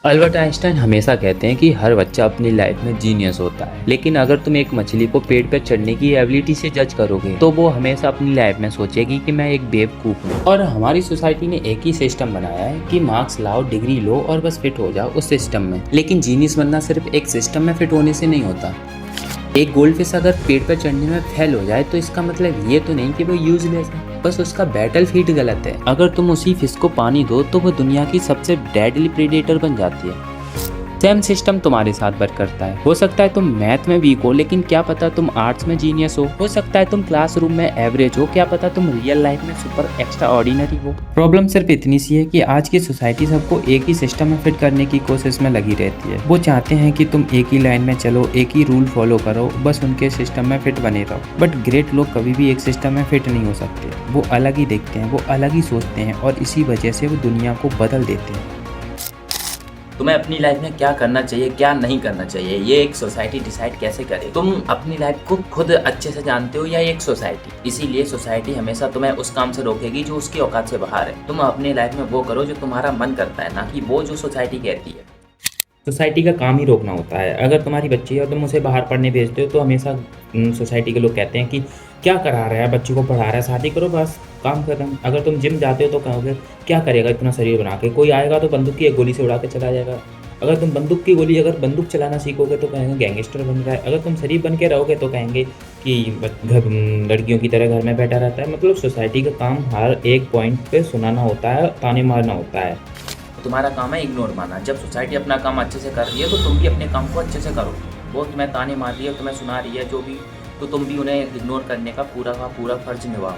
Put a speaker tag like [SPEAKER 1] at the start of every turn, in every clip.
[SPEAKER 1] Albert Einstein हमेशा कहते हैं कि हर बच्चा अपनी लाइफ में जीनियस होता है, लेकिन अगर तुम एक मछली को पेड़ पर चढ़ने की एबिलिटी से जज करोगे तो वो हमेशा अपनी लाइफ में सोचेगी कि मैं एक बेवकूफ हूँ। और हमारी सोसाइटी ने एक ही सिस्टम बनाया है कि मार्क्स लाओ, डिग्री लो और बस फिट हो जाओ उस सिस्टम में। लेकिन जीनियस बनना सिर्फ एक सिस्टम में फिट होने से नहीं होता। एक गोल्डफिश अगर पेड़ पर चढ़ने में फेल हो जाए तो इसका मतलब ये तो नहीं कि वो यूजलेस है, बस उसका बैटल फील्ड गलत है। अगर तुम उसी फिश को पानी दो तो वो दुनिया की सबसे डेडली प्रेडेटर बन जाती है। सेम सिस्टम तुम्हारे साथ वर्क करता है। हो सकता है तुम मैथ में वीक हो, लेकिन क्या पता तुम आर्ट्स में जीनियस हो सकता है तुम क्लासरूम में एवरेज हो, क्या पता तुम रियल लाइफ में सुपर एक्स्ट्रा ऑर्डिनरी हो। प्रॉब्लम सिर्फ इतनी सी है कि आज की सोसाइटी सबको एक ही सिस्टम में फिट करने की कोशिश में लगी रहती है। वो चाहते हैं कि तुम एक ही लाइन में चलो, एक ही रूल फॉलो करो, बस उनके सिस्टम में फिट बने रहो। बट ग्रेट लोग कभी भी एक सिस्टम में फिट नहीं हो सकते। वो अलग ही देखते हैं, वो अलग ही सोचते हैं और इसी वजह से वो दुनिया को बदल देते हैं।
[SPEAKER 2] तुम्हें अपनी लाइफ में क्या करना चाहिए, क्या नहीं करना चाहिए, ये एक सोसाइटी डिसाइड कैसे करे। तुम अपनी लाइफ को खुद अच्छे से जानते हो या एक सोसाइटी। इसीलिए सोसाइटी हमेशा तुम्हें उस काम से रोकेगी जो उसकी औकात से बाहर है। तुम अपनी लाइफ में वो करो जो तुम्हारा मन करता है, ना कि वो जो सोसाइटी कहती है।
[SPEAKER 3] सोसाइटी का काम ही रोकना होता है। अगर तुम्हारी बच्ची है और तुम उसे बाहर पढ़ने भेजते हो तो हमेशा सोसाइटी के लोग कहते हैं कि क्या करा रहा है, बच्ची को पढ़ा रहा है, शादी करो बस, काम खत्म। अगर तुम जिम जाते हो तो कहोगे क्या करेगा इतना शरीर बना के, कोई आएगा तो बंदूक की एक गोली से उड़ा के चला जाएगा। अगर तुम बंदूक चलाना सीखोगे तो कहेंगे गैंगस्टर बन रहा है। अगर तुम शरीफ बन के रहोगे तो कहेंगे कि लड़कियों की तरह घर में बैठा रहता है। मतलब सोसाइटी का काम हर एक पॉइंट पे सुनाना होता है, ताने मारना होता है।
[SPEAKER 2] तुम्हारा काम है इग्नोर मारना। जब सोसाइटी अपना काम अच्छे से कर रही है तो तुम भी अपने काम को अच्छे से करो। वो तुम्हें ताने मार रही है, तुम्हें सुना रही है जो भी, तो तुम भी उन्हें इग्नोर करने का पूरा फर्ज निभाओ।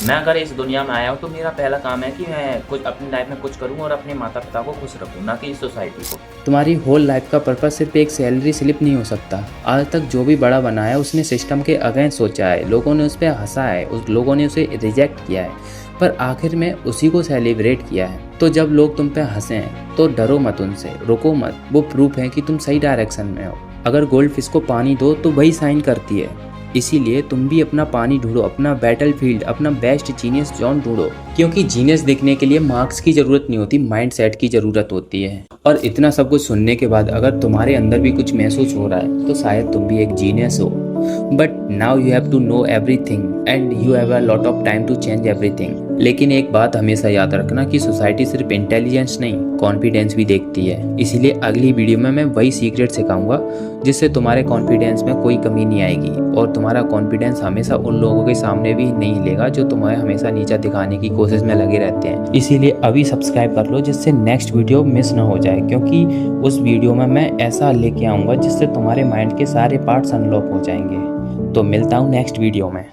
[SPEAKER 2] मैं अगर इस दुनिया में आया हूँ तो मेरा पहला काम है कि मैं कुछ अपनी लाइफ में कुछ करूँ और अपने माता पिता को खुश रखूँ, ना कि इस सोसाइटी को।
[SPEAKER 1] तुम्हारी होल लाइफ का पर्पस सिर्फ एक सैलरी स्लिप नहीं हो सकता। आज तक जो भी बड़ा बना है उसने सिस्टम के अगेंस्ट सोचा है, लोगों ने उस पर हंसा है, उस लोगों ने उसे रिजेक्ट किया है, पर आखिर में उसी को सेलिब्रेट किया है। तो जब लोग तुम पे हंसे हैं तो डरो मत, उनसे रुको मत। वो प्रूफ है कि तुम सही डायरेक्शन में हो। अगर गोल्ड फिश को पानी दो तो वही साइन करती है। इसीलिए तुम भी अपना पानी ढूंढो, अपना बैटल फील्ड, अपना बेस्ट जीनियस जोन ढूंढो। क्योंकि जीनियस दिखने के लिए मार्क्स की जरूरत नहीं होती, माइंड सेट की जरूरत होती है। और इतना सब कुछ सुनने के बाद अगर तुम्हारे अंदर भी कुछ महसूस हो रहा है तो शायद तुम भी एक जीनियस हो। But now you have to know everything and you have a lot of time to change everything. लेकिन एक बात हमेशा याद रखना कि सोसाइटी सिर्फ इंटेलिजेंस नहीं, कॉन्फिडेंस भी देखती है। इसीलिए अगली वीडियो में मैं वही सीक्रेट सिखाऊंगा जिससे तुम्हारे कॉन्फिडेंस में कोई कमी नहीं आएगी और तुम्हारा कॉन्फिडेंस हमेशा उन लोगों के सामने भी नहीं लेगा जो तुम्हें हमेशा नीचा दिखाने की कोशिश में लगे रहते हैं। इसीलिए अभी सब्सक्राइब कर लो जिससे नेक्स्ट वीडियो मिस ना हो जाए, क्योंकि उस वीडियो में मैं ऐसा लेके आऊँगा जिससे तुम्हारे माइंड के सारे पार्ट्स अनलॉक हो जाएंगे। तो मिलता हूँ नेक्स्ट वीडियो में।